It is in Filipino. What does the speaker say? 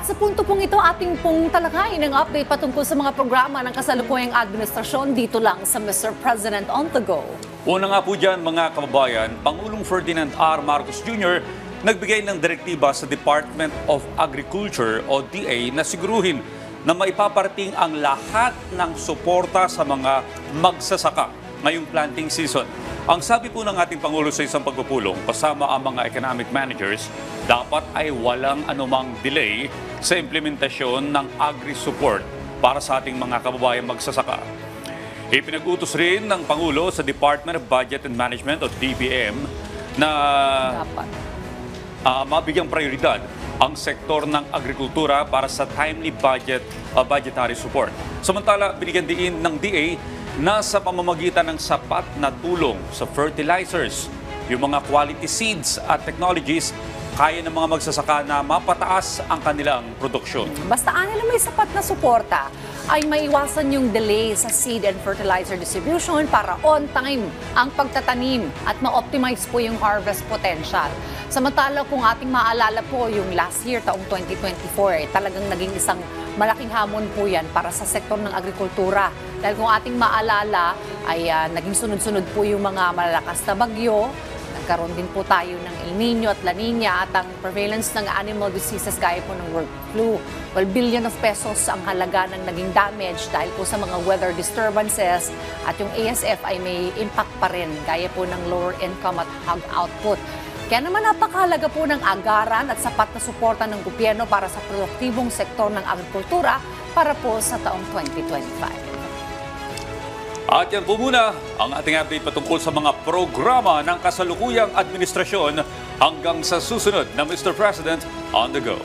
At sa punto pong ito, ating pong talakayin ang update patungkol sa mga programa ng kasalukuyang administrasyon dito lang sa Mr. President on the Go. Una nga po dyan mga kababayan, Pangulong Ferdinand R. Marcos Jr. nagbigay ng direktiba sa Department of Agriculture o DA na siguruhin na maipaparating ang lahat ng suporta sa mga magsasaka ngayong planting season. Ang sabi po ng ating Pangulo sa isang pagpupulong, kasama ang mga economic managers, dapat ay walang anumang delay sa implementasyon ng agri-support para sa ating mga kababayang magsasaka. Ipinag-utos rin ng Pangulo sa Department of Budget and Management o DBM na mabigyang prioridad ang sektor ng agrikultura para sa timely budgetary support. Samantala, binigyan din ng DA na sa pamamagitan ng sapat na tulong sa fertilizers, yung mga quality seeds at technologies, kaya ng mga magsasaka na mapataas ang kanilang produksyon. Basta na may sapat na suporta, ay maiwasan yung delay sa seed and fertilizer distribution para on time ang pagtatanim at ma-optimize po yung harvest potential. Samantala kung ating maalala po yung last year, taong 2024, talagang naging isang malaking hamon po yan para sa sektor ng agrikultura. Dahil kung ating maalala ay naging sunod-sunod po yung mga malalakas na bagyo, nagkaroon din po tayo ng El Nino at La Nina at ang prevalence ng animal diseases gaya po ng bird flu. Well, billion of pesos ang halaga ng naging damage dahil po sa mga weather disturbances at yung ASF ay may impact pa rin gaya po ng lower income at hog output. Kaya naman napakahalaga po ng agaran at sapat na suporta ng gobyerno para sa produktibong sektor ng agrikultura para po sa taong 2025. At yan po muna ang ating update patungkol sa mga programa ng kasalukuyang administrasyon hanggang sa susunod na Mr. President on the Go.